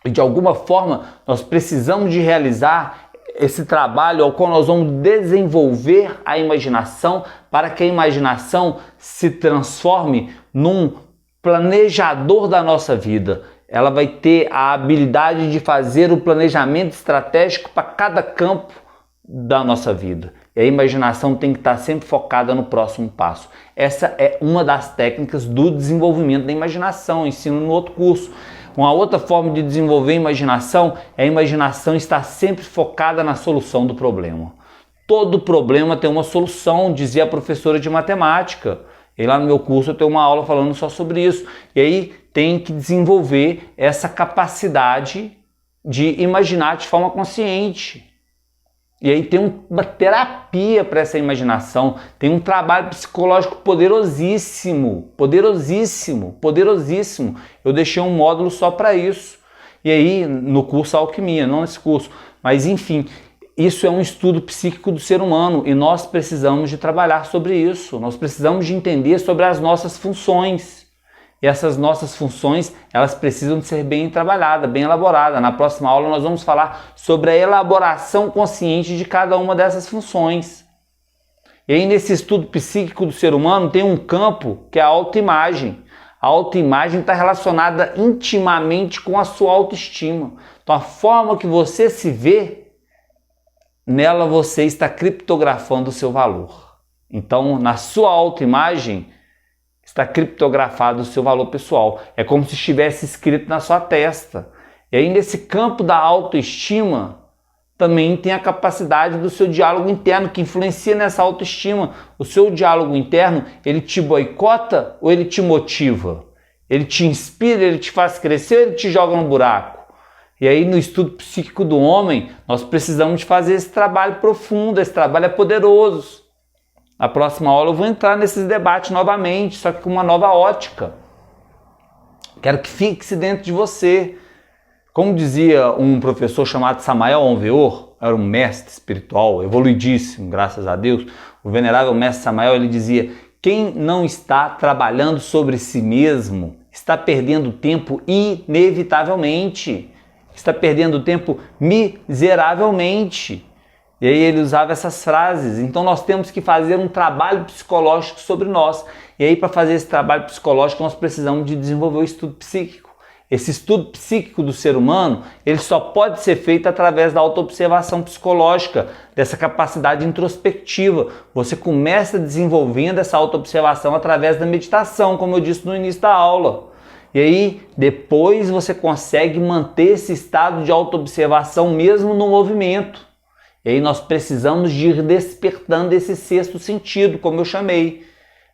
E de alguma forma nós precisamos de realizar esse trabalho ao qual nós vamos desenvolver a imaginação para que a imaginação se transforme num planejador da nossa vida. Ela vai ter a habilidade de fazer o planejamento estratégico para cada campo da nossa vida. E a imaginação tem que estar sempre focada no próximo passo. Essa é uma das técnicas do desenvolvimento da imaginação, ensino no outro curso. Uma outra forma de desenvolver a imaginação é a imaginação estar sempre focada na solução do problema. Todo problema tem uma solução, dizia a professora de matemática. E lá no meu curso eu tenho uma aula falando só sobre isso. E aí tem que desenvolver essa capacidade de imaginar de forma consciente. E aí tem uma terapia para essa imaginação, tem um trabalho psicológico poderosíssimo, poderosíssimo, poderosíssimo. Eu deixei um módulo só para isso. E aí no curso Alquimia, não nesse curso, mas enfim, isso é um estudo psíquico do ser humano e nós precisamos de trabalhar sobre isso. Nós precisamos de entender sobre as nossas funções. E essas nossas funções, elas precisam de ser bem trabalhadas, bem elaboradas. Na próxima aula nós vamos falar sobre a elaboração consciente de cada uma dessas funções. E aí nesse estudo psíquico do ser humano tem um campo que é a autoimagem. A autoimagem está relacionada intimamente com a sua autoestima. Então a forma que você se vê, nela você está criptografando o seu valor. Então na sua autoimagem está criptografado o seu valor pessoal. É como se estivesse escrito na sua testa. E aí nesse campo da autoestima, também tem a capacidade do seu diálogo interno, que influencia nessa autoestima. O seu diálogo interno, ele te boicota ou ele te motiva? Ele te inspira, ele te faz crescer ou ele te joga no buraco? E aí no estudo psíquico do homem, nós precisamos de fazer esse trabalho profundo, esse trabalho é poderoso. Na próxima aula eu vou entrar nesses debates novamente, só que com uma nova ótica. Quero que fixe dentro de você. Como dizia um professor chamado Samael Aun Weor, era um mestre espiritual, evoluidíssimo, graças a Deus, o venerável mestre Samael, ele dizia: quem não está trabalhando sobre si mesmo está perdendo tempo inevitavelmente, está perdendo tempo miseravelmente. E aí ele usava essas frases. Então nós temos que fazer um trabalho psicológico sobre nós. E aí para fazer esse trabalho psicológico nós precisamos de desenvolver o estudo psíquico. Esse estudo psíquico do ser humano, ele só pode ser feito através da autoobservação psicológica, dessa capacidade introspectiva. Você começa desenvolvendo essa autoobservação através da meditação, como eu disse no início da aula. E aí, depois você consegue manter esse estado de autoobservação mesmo no movimento. E aí nós precisamos de ir despertando esse sexto sentido, como eu chamei,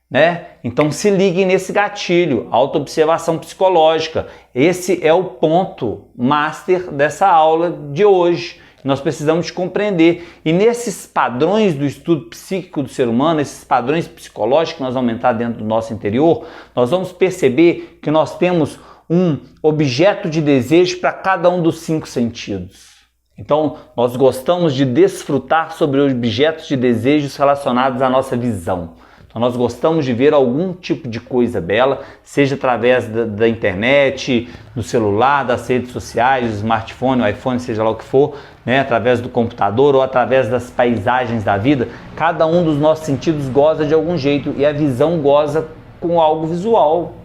né? Então se liguem nesse gatilho, autoobservação psicológica. Esse é o ponto master dessa aula de hoje. Nós precisamos de compreender. E nesses padrões do estudo psíquico do ser humano, esses padrões psicológicos que nós vamos aumentar dentro do nosso interior, nós vamos perceber que nós temos um objeto de desejo para cada um dos 5 sentidos. Então, nós gostamos de desfrutar sobre objetos de desejos relacionados à nossa visão. Então, nós gostamos de ver algum tipo de coisa bela, seja através da internet, do celular, das redes sociais, do smartphone, o iPhone, seja lá o que for, né? Através do computador ou através das paisagens da vida. Cada um dos nossos sentidos goza de algum jeito e a visão goza com algo visual.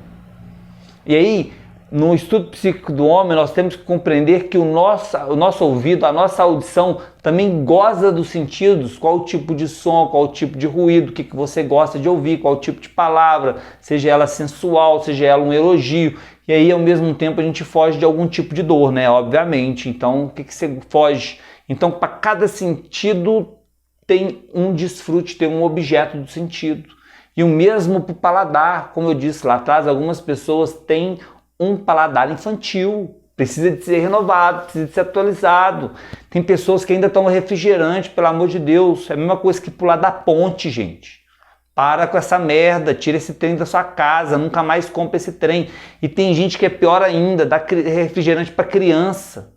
E aí, no estudo psíquico do homem, nós temos que compreender que o nosso ouvido, a nossa audição também goza dos sentidos, qual o tipo de som, qual o tipo de ruído, o que você gosta de ouvir, qual o tipo de palavra, seja ela sensual, seja ela um elogio. E aí, ao mesmo tempo, a gente foge de algum tipo de dor, né? Obviamente. Então, o que você foge? Então, para cada sentido tem um desfrute, tem um objeto do sentido. E o mesmo para o paladar, como eu disse lá atrás, algumas pessoas têm um paladar infantil, precisa de ser renovado, precisa de ser atualizado. Tem pessoas que ainda tomam refrigerante, pelo amor de Deus, é a mesma coisa que pular da ponte, gente. Para com essa merda, tira esse trem da sua casa, nunca mais compra esse trem. E tem gente que é pior ainda, dá refrigerante para criança.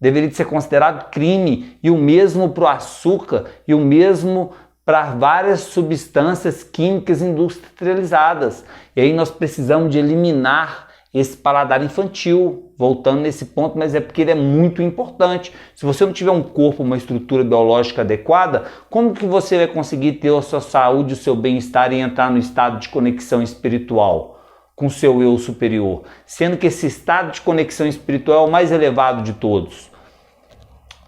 Deveria ser considerado crime, e o mesmo para o açúcar, e o mesmo para várias substâncias químicas industrializadas. E aí nós precisamos de eliminar esse paladar infantil, voltando nesse ponto, mas é porque ele é muito importante. Se você não tiver um corpo, uma estrutura biológica adequada, como que você vai conseguir ter a sua saúde, o seu bem-estar e entrar no estado de conexão espiritual com o seu eu superior? Sendo que esse estado de conexão espiritual é o mais elevado de todos.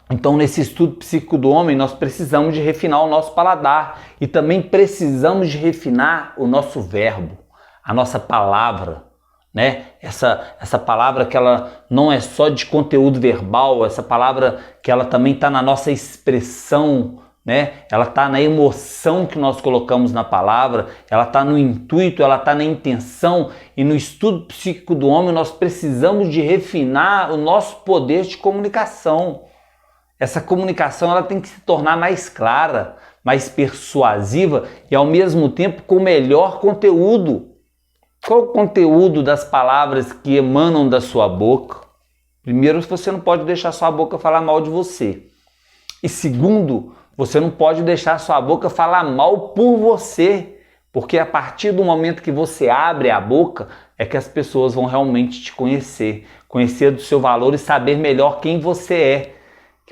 Então, nesse estudo psíquico do homem, nós precisamos de refinar o nosso paladar e também precisamos de refinar o nosso verbo, a nossa palavra. Né? Essa palavra que ela não é só de conteúdo verbal, essa palavra que ela também está na nossa expressão, né? Ela está na emoção que nós colocamos na palavra, ela está no intuito, ela está na intenção. E no estudo psíquico do homem nós precisamos de refinar o nosso poder de comunicação. Essa comunicação ela tem que se tornar mais clara, mais persuasiva e ao mesmo tempo com melhor conteúdo. Qual o conteúdo das palavras que emanam da sua boca? Primeiro, você não pode deixar sua boca falar mal de você. E segundo, você não pode deixar sua boca falar mal por você. Porque a partir do momento que você abre a boca, é que as pessoas vão realmente te conhecer, conhecer do seu valor e saber melhor quem você é.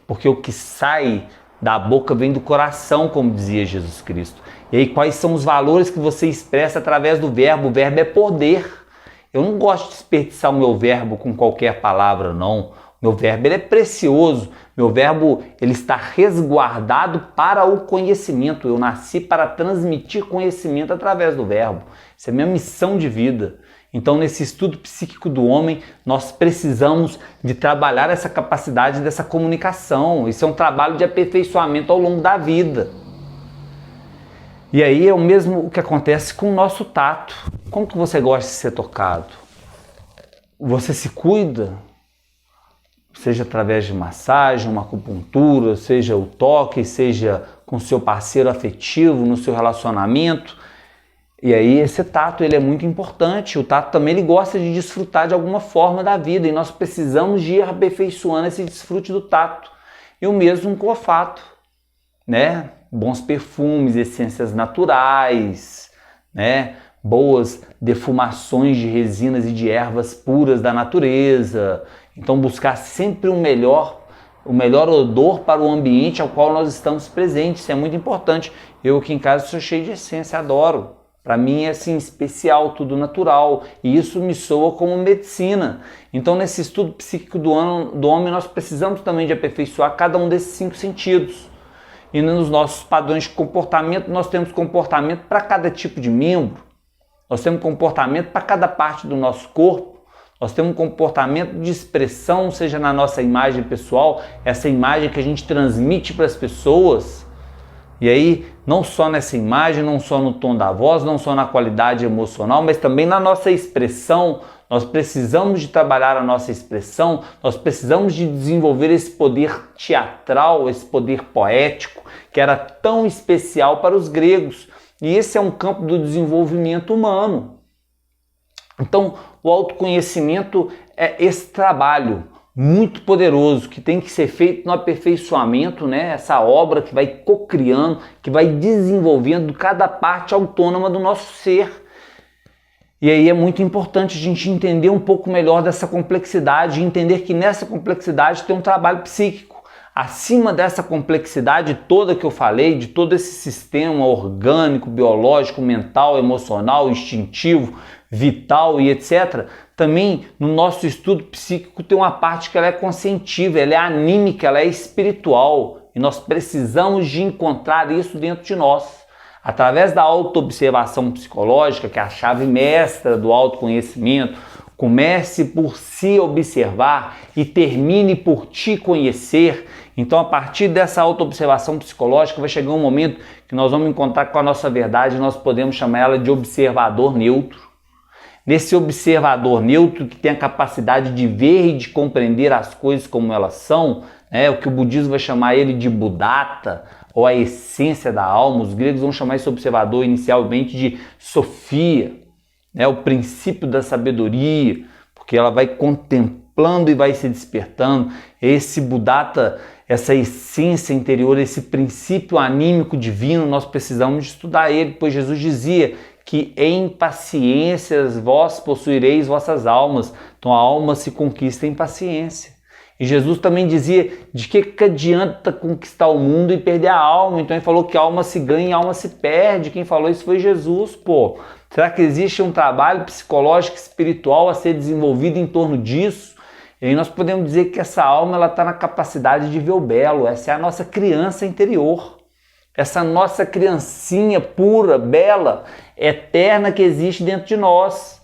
Porque o que sai da boca vem do coração, como dizia Jesus Cristo. E aí quais são os valores que você expressa através do verbo? O verbo é poder. Eu não gosto de desperdiçar o meu verbo com qualquer palavra, não. Meu verbo ele é precioso. Meu verbo ele está resguardado para o conhecimento. Eu nasci para transmitir conhecimento através do verbo. Isso é minha missão de vida. Então, nesse estudo psíquico do homem, nós precisamos de trabalhar essa capacidade dessa comunicação. Isso é um trabalho de aperfeiçoamento ao longo da vida. E aí é o mesmo que acontece com o nosso tato. Como que você gosta de ser tocado? Você se cuida? Seja através de massagem, uma acupuntura, seja o toque, seja com seu parceiro afetivo, no seu relacionamento. E aí esse tato ele é muito importante. O tato também ele gosta de desfrutar de alguma forma da vida e nós precisamos de ir aperfeiçoando esse desfrute do tato. E o mesmo com o olfato, né? Bons perfumes, essências naturais, né? Boas defumações de resinas e de ervas puras da natureza. Então buscar sempre o melhor odor para o ambiente ao qual nós estamos presentes. Isso é muito importante. Eu aqui em casa sou cheio de essência, adoro. Para mim é assim, especial, tudo natural. E isso me soa como medicina. Então nesse estudo psíquico do homem nós precisamos também de aperfeiçoar cada um desses 5 sentidos. E nos nossos padrões de comportamento nós temos comportamento para cada tipo de membro. Nós temos comportamento para cada parte do nosso corpo. Nós temos um comportamento de expressão, seja na nossa imagem pessoal, essa imagem que a gente transmite para as pessoas. E aí, não só nessa imagem, não só no tom da voz, não só na qualidade emocional, mas também na nossa expressão. Nós precisamos de trabalhar a nossa expressão, nós precisamos de desenvolver esse poder teatral, esse poder poético, que era tão especial para os gregos. E esse é um campo do desenvolvimento humano. Então, o autoconhecimento é esse trabalho muito poderoso que tem que ser feito no aperfeiçoamento, né? Essa obra que vai cocriando, que vai desenvolvendo cada parte autônoma do nosso ser. E aí é muito importante a gente entender um pouco melhor dessa complexidade, entender que nessa complexidade tem um trabalho psíquico. Acima dessa complexidade toda que eu falei, de todo esse sistema orgânico, biológico, mental, emocional, instintivo, vital e etc., também no nosso estudo psíquico tem uma parte que ela é conscientiva, ela é anímica, ela é espiritual. E nós precisamos de encontrar isso dentro de nós. Através da autoobservação psicológica, que é a chave mestra do autoconhecimento, comece por se observar e termine por te conhecer. Então, a partir dessa autoobservação psicológica, vai chegar um momento que nós vamos encontrar com a nossa verdade e nós podemos chamar ela de observador neutro. Nesse observador neutro que tem a capacidade de ver e de compreender as coisas como elas são, né, o que o budismo vai chamar ele de Buddhata, ou a essência da alma, os gregos vão chamar esse observador inicialmente de Sofia, né, o princípio da sabedoria, porque ela vai contemplando e vai se despertando. Esse Buddhata, essa essência interior, esse princípio anímico divino, nós precisamos de estudar ele, pois Jesus dizia que em paciências vós possuireis vossas almas. Então a alma se conquista em paciência. E Jesus também dizia de que adianta conquistar o mundo e perder a alma. Então ele falou que a alma se ganha e a alma se perde. Quem falou isso foi Jesus, pô. Será que existe um trabalho psicológico e espiritual a ser desenvolvido em torno disso? E aí nós podemos dizer que essa alma está na capacidade de ver o belo. Essa é a nossa criança interior. Essa nossa criancinha pura, bela, eterna que existe dentro de nós.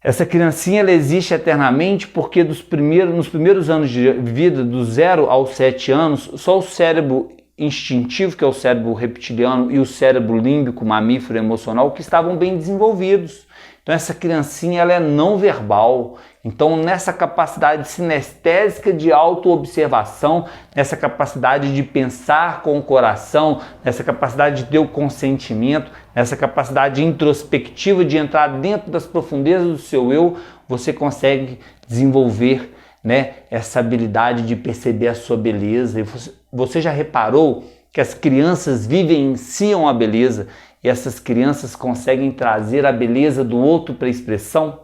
Essa criancinha ela existe eternamente porque nos primeiros anos de vida, do 0 aos 7 anos, só o cérebro instintivo, que é o cérebro reptiliano, e o cérebro límbico, mamífero emocional, que estavam bem desenvolvidos. Então essa criancinha ela é não verbal. Então nessa capacidade sinestésica de autoobservação, nessa capacidade de pensar com o coração, nessa capacidade de ter o consentimento, nessa capacidade introspectiva de entrar dentro das profundezas do seu eu, você consegue desenvolver, né, essa habilidade de perceber a sua beleza. E você já reparou que as crianças vivenciam a beleza e essas crianças conseguem trazer a beleza do outro para a expressão?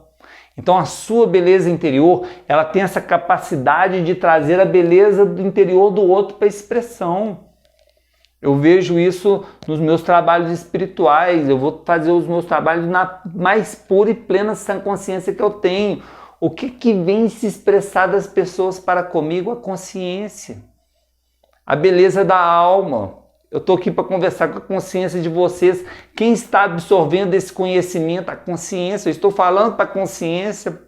Então a sua beleza interior, ela tem essa capacidade de trazer a beleza do interior do outro para a expressão. Eu vejo isso nos meus trabalhos espirituais, eu vou fazer os meus trabalhos na mais pura e plena sã consciência que eu tenho. O que vem se expressar das pessoas para comigo? A consciência, a beleza da alma. Eu estou aqui para conversar com a consciência de vocês. Quem está absorvendo esse conhecimento? A consciência. Eu estou falando para a consciência.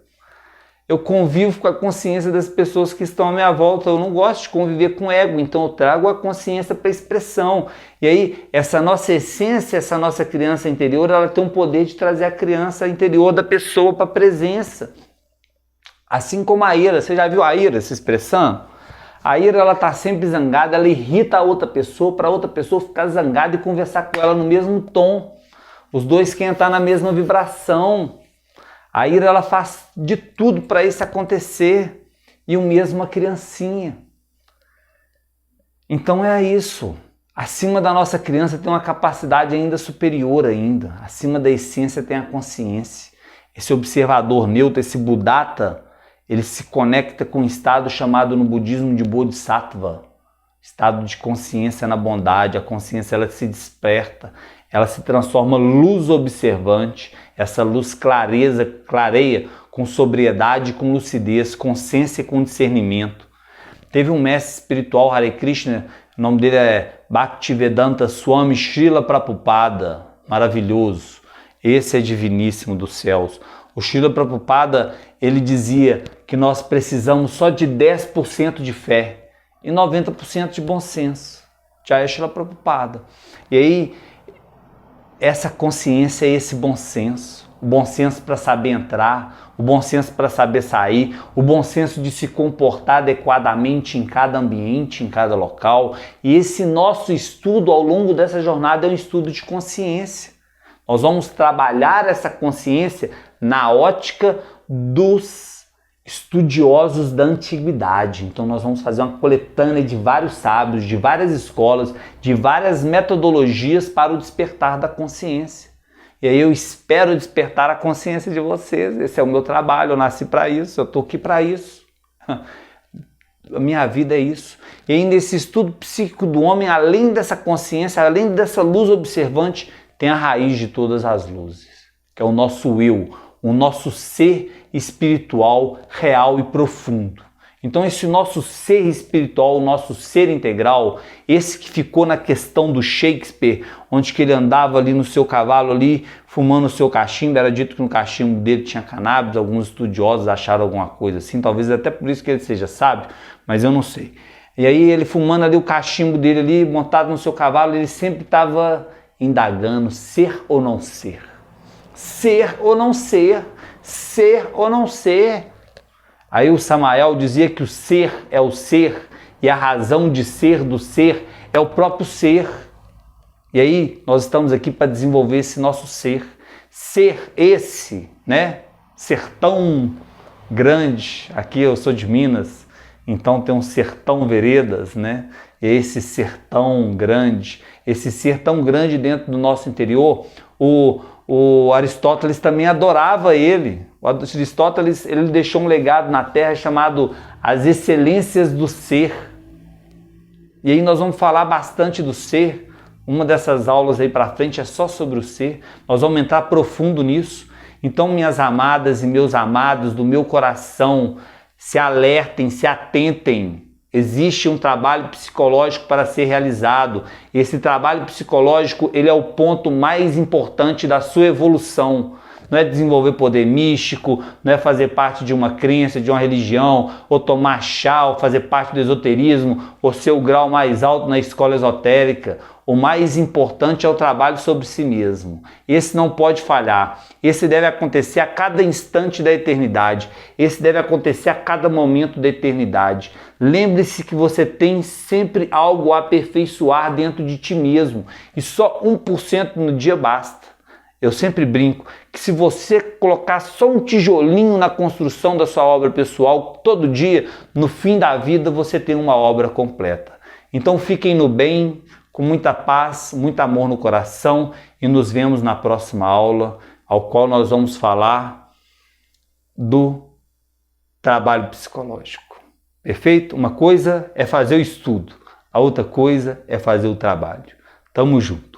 Eu convivo com a consciência das pessoas que estão à minha volta. Eu não gosto de conviver com ego, então eu trago a consciência para a expressão. E aí, essa nossa essência, essa nossa criança interior, ela tem um poder de trazer a criança interior da pessoa para a presença. Assim como a ira. Você já viu a ira, essa expressão? A ira, ela está sempre zangada, ela irrita a outra pessoa, para a outra pessoa ficar zangada e conversar com ela no mesmo tom. Os dois querem estar na mesma vibração. A ira, ela faz de tudo para isso acontecer. E o mesmo a criancinha. Então é isso. Acima da nossa criança tem uma capacidade ainda superior ainda. Acima da essência tem a consciência. Esse observador neutro, esse Buddhata, ele se conecta com um estado chamado no budismo de Bodhisattva. Estado de consciência na bondade. A consciência, ela se desperta. Ela se transforma em luz observante. Essa luz clareia com sobriedade, com lucidez, com consciência e com discernimento. Teve um mestre espiritual, Hare Krishna, o nome dele é Bhaktivedanta Swami Srila Prabhupada. Maravilhoso. Esse é diviníssimo dos céus. O Srila Prabhupada, ele dizia que nós precisamos só de 10% de fé e 90% de bom senso. Jai Srila Prabhupada. E aí, essa consciência é esse bom senso. O bom senso para saber entrar, o bom senso para saber sair, o bom senso de se comportar adequadamente em cada ambiente, em cada local. E esse nosso estudo ao longo dessa jornada é um estudo de consciência. Nós vamos trabalhar essa consciência na ótica dos estudiosos da antiguidade. Então nós vamos fazer uma coletânea de vários sábios, de várias escolas, de várias metodologias para o despertar da consciência. E aí eu espero despertar a consciência de vocês. Esse é o meu trabalho, eu nasci para isso, eu estou aqui para isso. A minha vida é isso. E aí nesse estudo psíquico do homem, além dessa consciência, além dessa luz observante, tem a raiz de todas as luzes, que é o nosso eu, o nosso ser espiritual, real e profundo. Então esse nosso ser espiritual, o nosso ser integral, esse que ficou na questão do Shakespeare, onde que ele andava ali no seu cavalo ali, fumando o seu cachimbo, era dito que no cachimbo dele tinha cannabis, alguns estudiosos acharam alguma coisa assim, talvez até por isso que ele seja sábio, mas eu não sei. E aí ele fumando ali o cachimbo dele ali, montado no seu cavalo, ele sempre estava indagando ser ou não ser. Ser ou não ser, ser ou não ser. Aí o Samael dizia que o ser é o ser e a razão de ser do ser é o próprio ser. E aí nós estamos aqui para desenvolver esse nosso ser. Ser esse, né? Sertão grande. Aqui eu sou de Minas, então tem um sertão veredas, né? E esse sertão grande, esse ser tão grande dentro do nosso interior, o Aristóteles também adorava ele. O Aristóteles, ele deixou um legado na Terra chamado As Excelências do Ser. E aí nós vamos falar bastante do ser. Uma dessas aulas aí para frente é só sobre o ser. Nós vamos entrar profundo nisso. Então, minhas amadas e meus amados do meu coração, se alertem, se atentem. Existe um trabalho psicológico para ser realizado. Esse trabalho psicológico, ele é o ponto mais importante da sua evolução. Não é desenvolver poder místico, não é fazer parte de uma crença, de uma religião, ou tomar chá, ou fazer parte do esoterismo, ou ser o grau mais alto na escola esotérica. O mais importante é o trabalho sobre si mesmo. Esse não pode falhar. Esse deve acontecer a cada instante da eternidade. Esse deve acontecer a cada momento da eternidade. Lembre-se que você tem sempre algo a aperfeiçoar dentro de ti mesmo. E só 1% no dia basta. Eu sempre brinco que se você colocar só um tijolinho na construção da sua obra pessoal, todo dia, no fim da vida você tem uma obra completa. Então fiquem no bem, com muita paz, muito amor no coração e nos vemos na próxima aula, ao qual nós vamos falar do trabalho psicológico. Perfeito? Uma coisa é fazer o estudo, a outra coisa é fazer o trabalho. Tamo junto.